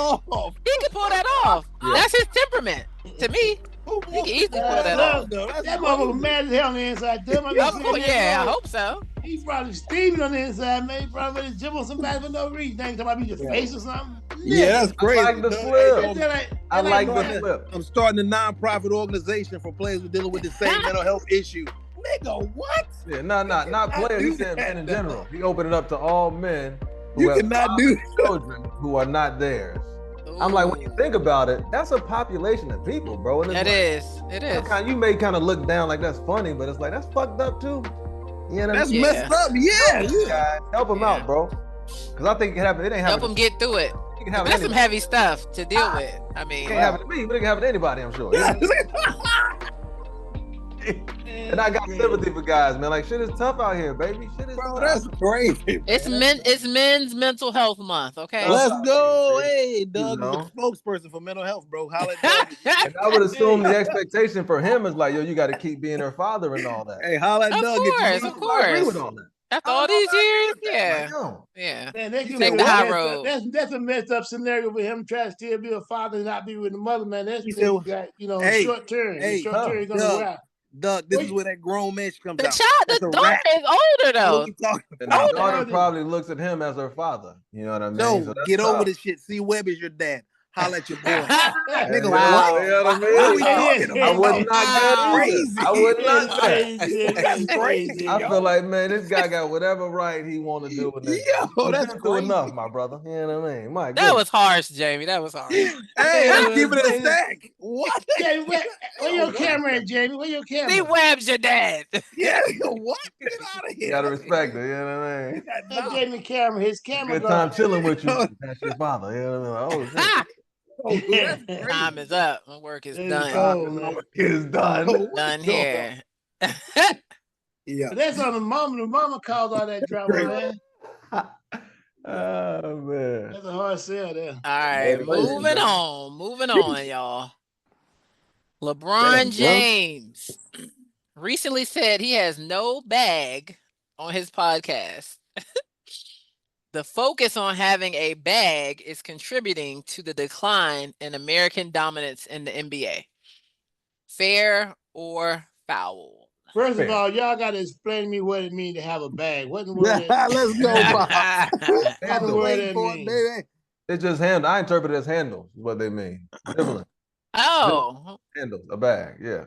He can pull that off. That's his temperament. To me. He can easily pull that off. That motherfucker mad as hell on the inside. Yeah, I hope so. He's probably steaming on the inside, man. He probably ready to jump on somebody for no reason. Think about me, your face or something. Yeah, that's crazy. I like the flip. I like the flip. I'm starting a non-profit organization for players who are dealing with the same mental health issue. Nigga, what? Yeah, not players. He said men in general. He opened it up to all men who you cannot do children who are not theirs. I'm like, when you think about it, that's a population of people, bro. It is. You may kind of look down like that's funny, but it's like that's fucked up too. You know, that's messed up. Yeah. Help him out, bro. Because I think it ain't happening. Help him get through it. That's some heavy stuff to deal with. I mean, it can't happen to me, but it can happen to anybody, I'm sure. And I got sympathy for guys, man. Like, shit is tough out here, baby. Shit is tough. That's crazy. It's men's mental health month, okay? Let's go. Hey, Doug is the spokesperson for mental health, bro. Holla at Doug. And I would assume the expectation for him is like, yo, you got to keep being her father and all that. Hey, holla at Doug. Of course. I agree with all that. After all these years, yeah. Man, take the high road. That's a messed up scenario with him trying to still be a father and not be with the mother, man. That's short term. Short term, he's gonna go out. Doug, this is where that grown man comes out. The daughter is older though. The daughter probably looks at him as her father. You know what I mean? No, get over this shit. See, Webb is your dad. Holla at your boy. Nigga, what? You know what I mean? What are we talking about? I would not crazy. I would not That's crazy. I feel like, man, this guy got whatever right he want to do with this. Yo, that's cool enough, my brother. You know what I mean? That was harsh, Jamie. That was harsh. Hey, I'm keeping it a stack. What? Jamie, where your camera at, Jamie? Where your camera? See, Webb's your dad. Yeah, what? Get out of here. You gotta respect it, you know what I mean? That Jamie camera, his camera. Good time chilling with you. That's your father, you know what I mean? Like, time is up. My work is done. Work is done. Done here. Yeah. But that's on the mama. The mama caused all that drama, man. Oh man. That's a hard sell there. All right, moving on, y'all. LeBron James recently said he has no bag on his podcast. The focus on having a bag is contributing to the decline in American dominance in the NBA. Fair or foul? First of all, y'all got to explain to me what it means to have a bag. What in the word? Let's go, baby. It's just handle. I interpret it as handles. What they mean? Dribbling. Oh, handles, a bag. Yeah,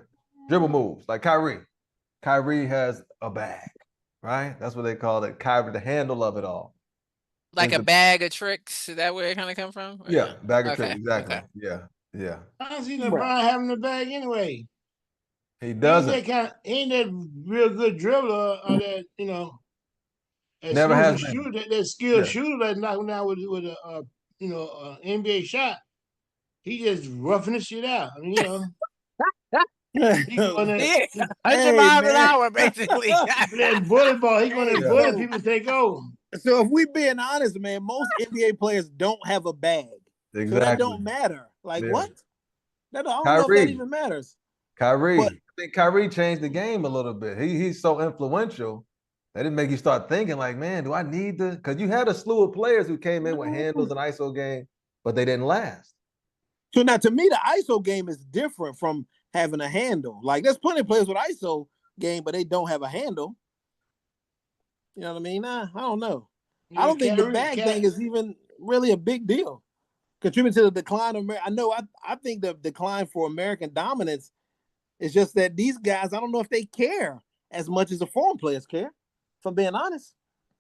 dribble moves like Kyrie. Kyrie has a bag, right? That's what they call it. Kyrie, the handle of it all. Like a bag of tricks? Is that where it kind of come from? Or yeah, bag of tricks, exactly. Okay. Yeah. I don't see LeBron having a bag anyway. He doesn't. He ain't that real good dribbler or that, never has been. Shooter, that skilled shooter that's knocking down with a NBA shot. He just roughing the shit out. I mean, He's going to 100 miles an hour, basically. Playing bullet ball. He's going to bullet people take over. So if we being honest, man, most NBA players don't have a bag. Exactly. So that don't matter. Like what? I don't know if that even matters. Kyrie. I think Kyrie changed the game a little bit. He's so influential that it make you start thinking like, man, do I need to? Because you had a slew of players who came in with handles and ISO game, but they didn't last. So now to me, the ISO game is different from having a handle. Like there's plenty of players with ISO game, but they don't have a handle. You know what I mean? Nah, I don't know. Yeah, I don't think the bag thing is even really a big deal. Contributing to the decline of America. I think the decline for American dominance is just that these guys, I don't know if they care as much as the foreign players care, if I'm being honest.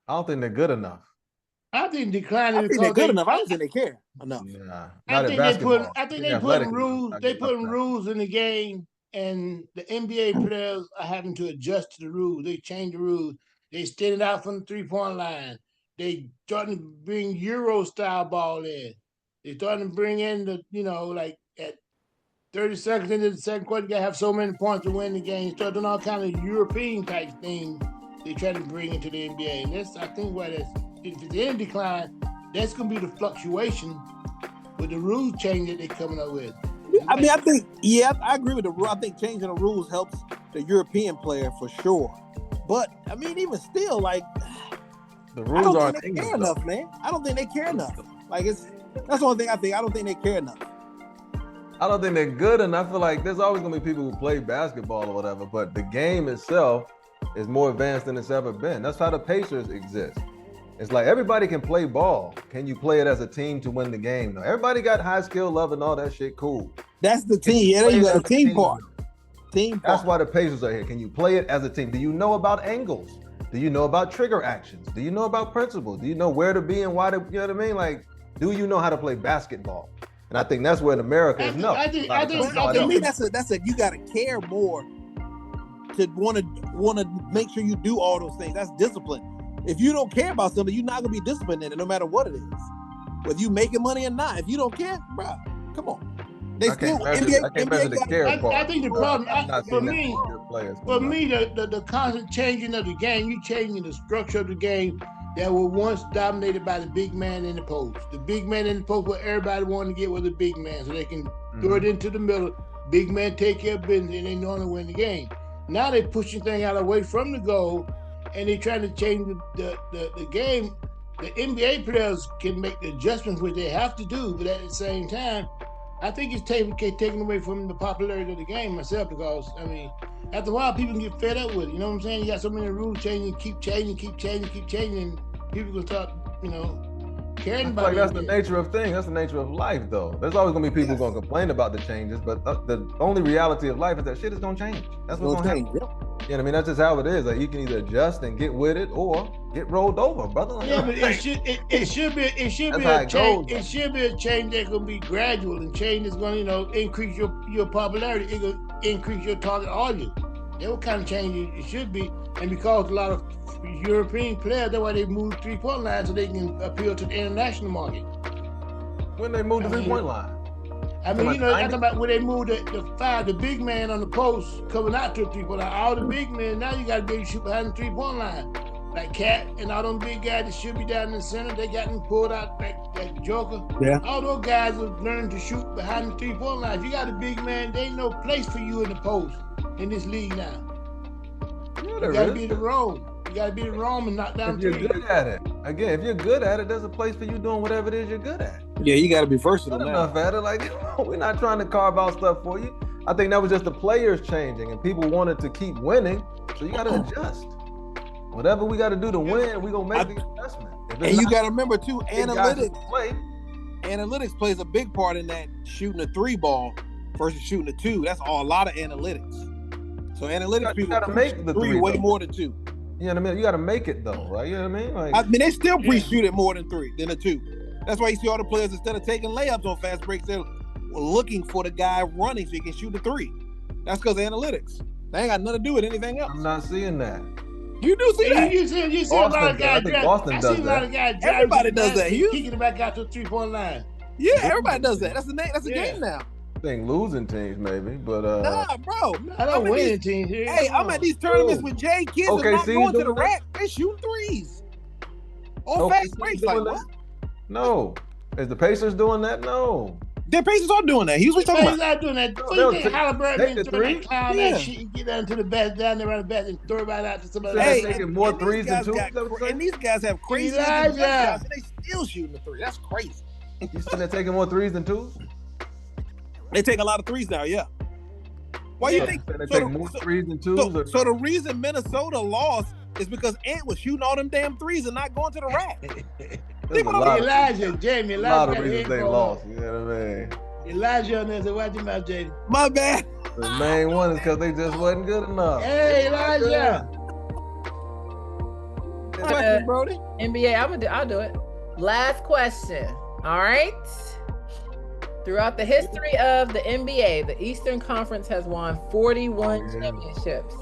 I don't think they're good enough. I think declining. I think they're good enough. I don't think they care enough. Nah, I think they putting rules. They putting rules in the game, and the NBA players are having to adjust to the rules. They change the rules. They stand out from the 3-point line. They starting to bring Euro style ball in. They starting to bring in the, like at 30 seconds into the second quarter, you gotta have so many points to win the game. Start doing all kind of European type things they try to bring into the NBA. And that's, I think, what if it's in decline, that's gonna be the fluctuation with the rules change that they're coming up with. I mean, I agree with the rule. I think changing the rules helps the European player for sure. But I mean, even still, like the rules aren't care enough, man. I don't think they care enough. Like that's the only thing I think. I don't think they care enough. I don't think they're good enough. I feel like there's always gonna be people who play basketball or whatever, but the game itself is more advanced than it's ever been. That's how the Pacers exist. It's like everybody can play ball. Can you play it as a team to win the game? No, everybody got high skill level and all that shit. Cool. That's the team. Yeah, you got a team part. That's why the Pacers are here. Can you play it as a team? Do you know about angles? Do you know about trigger actions? Do you know about principles? Do you know where to be and why to, you know what I mean? like, do you know how to play basketball? And I think that's where in America is no. I think to me that's a you gotta care more to wanna make sure you do all those things. That's discipline. If you don't care about something, you're not gonna be disciplined in it, no matter what it is. Whether you making money or not. If you don't care, bro, come on. They still NBA the care part. I think the problem for me, the constant changing of the game, you changing the structure of the game that was once dominated by the big man in the post. The big man in the post, where everybody wanted to get was the big man, so they can throw it into the middle. Big man take care of business, and they normally win the game. Now they pushing things out away from the goal, and they trying to change the game. The NBA players can make the adjustments which they have to do, but at the same time, I think it's taken away from the popularity of the game myself, because, I mean, after a while, people can get fed up with it. You know what I'm saying? You got so many rules changing, keep changing, and people can start, caring about it. That's the nature of things. That's the nature of life, though. There's always going to be people going to complain about the changes, but the only reality of life is that shit is going to change. That's what's going to happen. Yep. You know what I mean? That's just how it is. Like, you can either adjust and get with it or get rolled over, brother. Like, yeah, but it should be a change. It should be a change that's gonna be gradual, and change is gonna, increase your popularity. It will increase your target audience. That's what kind of change it should be. And because a lot of European players, that's why they move 3-point line, so they can appeal to the international market. When they move the 3-point line. I mean, I'm talking about when they moved the big man on the post coming out to the 3-point line. All the big men, now you got to be able to shoot behind the 3-point line. Like Cat and all them big guys that should be down in the center, they got them pulled out like Joker. Yeah. All those guys have learned to shoot behind the 3-point line. If you got a big man, there ain't no place for you in the post in this league now. You got to be the Rome. You got to be the Rome and knock down three. If you're good at it. Again, if you're good at it, there's a place for you doing whatever it is you're good at. Yeah, you got to be versatile now. Enough at it. Like, we're not trying to carve out stuff for you. I think that was just the players changing, and people wanted to keep winning, so you got to adjust. Whatever we got to do to win, we're going to make the adjustment. And you got to remember, too, analytics plays a big part in that, shooting a 3 ball versus shooting a 2. That's a lot of analytics. So analytics, you got to make the 3 way more than 2. You know what I mean? You got to make it, though, right? You know what I mean? Like, I mean, they still pre-shoot it more than 3, than a 2. That's why you see all the players, instead of taking layups on fast breaks, they're looking for the guy running so he can shoot the 3. That's because of analytics. They ain't got nothing to do with anything else. I'm not seeing that. You do see that. You see a lot of guys driving. Everybody does that. Kicking it back out to the 3-point line. Yeah, everybody does that. That's the game now. I think losing teams maybe, but nah, bro. I don't winning teams here. Hey, I'm at these tournaments with Jay. Kids are not going to the rack. They shooting threes. On fast breaks, like what? No. Is the Pacers doing that? No. The Pacers are doing that. He's what talking about. Pacers are doing that. So you think Halliburton throw that clown that shit and get down to the basket, down there around the basket and throw it right out to somebody else? Taking more threes than two. And these guys have crazy shots, and they still shooting the three. That's crazy. You said they're taking more threes than twos? They take a lot of threes now, yeah. Why you think they take more threes than twos? So the reason Minnesota lost is because Ant was shooting all them damn threes and not going to the rack. Jamie, a lot of reasons they lost. You know what I mean? Elijah on there said, watch your mouth, Jamie. My bad. The main one is because they just wasn't good enough. Hey, Elijah. Question, Brody. NBA, I'll do it. Last question. All right. Throughout the history of the NBA, the Eastern Conference has won 41 championships,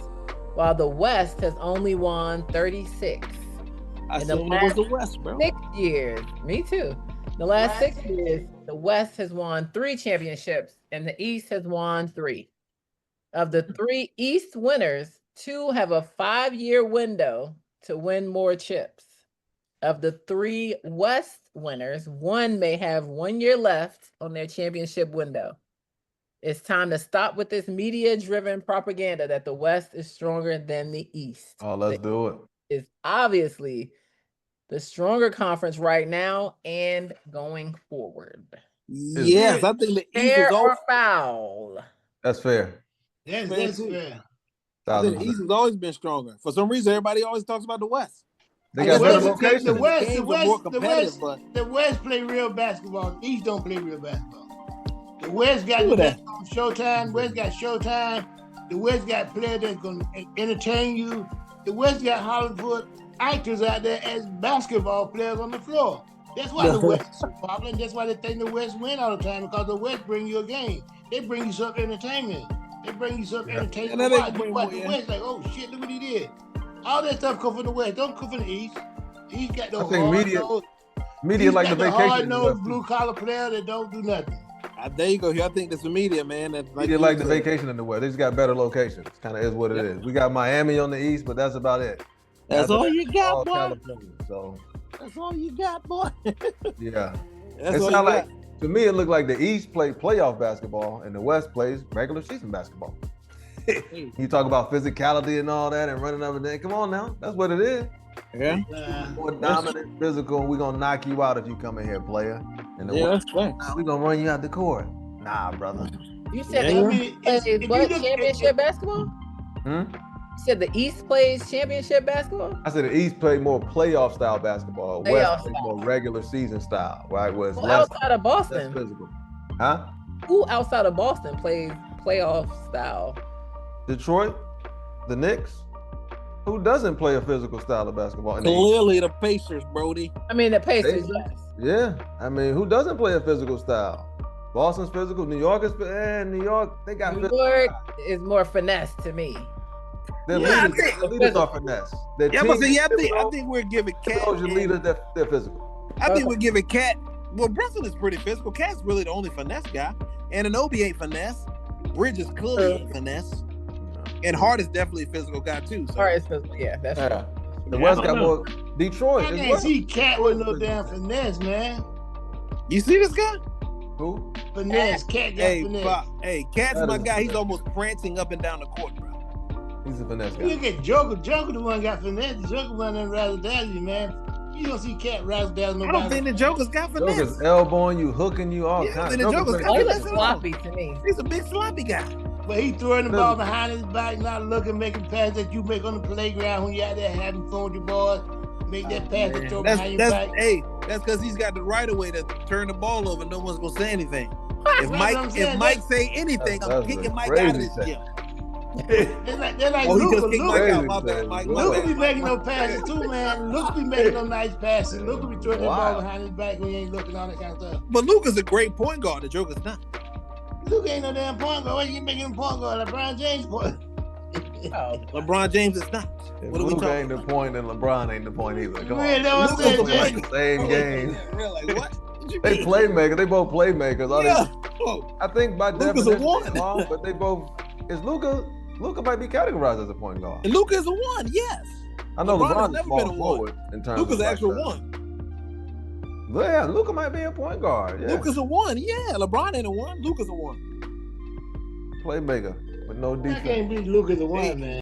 while the West has only won 36. I assume it was the West, bro. 6 years. Me too. The last 6 years, the West has won 3 championships and the East has won 3. Of the 3 East winners, 2 have a 5-year window to win more chips. Of the 3 West winners, 1 may have 1 year left on their championship window. It's time to stop with this media-driven propaganda that the West is stronger than the East. Oh, let's do it. Is obviously the stronger conference right now and going forward. Yes, I think the East is or foul. That's fair. That's fair. I think the East has always been stronger. For some reason, everybody always talks about the West. They got better locations. The West play real basketball. The East don't play real basketball. The West got the best on Showtime. West got Showtime. The West got players that's going to entertain you. The West got Hollywood actors out there as basketball players on the floor. That's why the West is so popular. That's why they think the West win all the time, because the West bring you a game. They bring you some entertainment. They bring you some entertainment. And the West like, oh shit, look what he did. All that stuff come from the West. Don't come from the East. He's got the media like the vacation. Hard-nosed blue-collar player that don't do nothing. There you go. I think that's the media, man. Media like the vacation in the West. They just got better locations. Kind of is what it is. We got Miami on the East, but that's about it. That's all you got, boy. California, so that's all you got, boy. Yeah. It sounds like, to me, it looked like the East played playoff basketball and the West plays regular season basketball. You talk about physicality and all that and running up and down. Come on now. That's what it is. Yeah. More dominant, physical, and we're going to knock you out if you come in here, player. And we're going to run you out the court. Nah, brother. You said the East plays championship basketball? You said the East plays championship basketball? I said the East played more playoff style basketball. West plays more regular season style, right? Where it's less outside of Boston. Less physical. Huh? Who outside of Boston plays playoff style? Detroit, the Knicks. Who doesn't play a physical style of basketball? Clearly the Pacers, Brody. I mean, the Pacers, yes. Yeah. I mean, who doesn't play a physical style? Boston's physical. New York is, New York, they got New York is more finesse to me. Their leaders are finesse. I think we're giving Cat. Those your leaders, they're physical. I think we're giving Cat. Well, Brunson is pretty physical. Cat's really the only finesse guy. And Anunoby ain't finesse. Bridges clearly ain't finesse. And Hart is definitely a physical guy too. So. Hart is physical, yeah, that's true. The West got more. Detroit. I can't see Cat with no damn finesse, man. You see this guy? Who? Finesse. Cat got finesse. Hey, Cat's my guy. He's almost prancing up and down the court, bro. He's a finesse guy. You look at Joker. Joker the one got finesse. Joker one done razzle dazzle you, man. You don't see Cat razzle dazzle nobody. I don't think the Joker's got finesse. Joker's elbowing you, hooking you, all kinds. The Joker's got finesse. He's sloppy to me. He's a big sloppy guy. But he throwing the ball behind his back, not looking, making passes that you make on the playground when you're out there having fun with your boys. Make that pass and throw behind your back. Hey, that's because he's got the right of way to turn the ball over. No one's gonna say anything. If Mike say anything, I'm kicking Mike out of this gym. They're like Luka. Luka be making no passes too, man. Luka be making no nice passes. Luka be throwing the ball behind his back when he ain't looking, all that kind of stuff. But Luka's a great point guard. The Joker's not. Luka ain't no damn point guard. Why you making him point guard? LeBron James point. LeBron James is not. What are we talking? Ain't the point, and LeBron ain't the point either. Come on. That was like the same game. Like what? They playmakers. They both playmakers. No. I think by Luka's definition, a one. long, but they both. Is Luka might be categorized as a point guard. And Luka is a one, yes. I know LeBron has LeBron's never small been a one. forward in terms Luka's of an actual that. one. Yeah, Luka might be a point guard. Yeah. Luka's a one, yeah. LeBron ain't a one. Luka's a one. Playmaker with no defense. I can't beat Luka the one, man.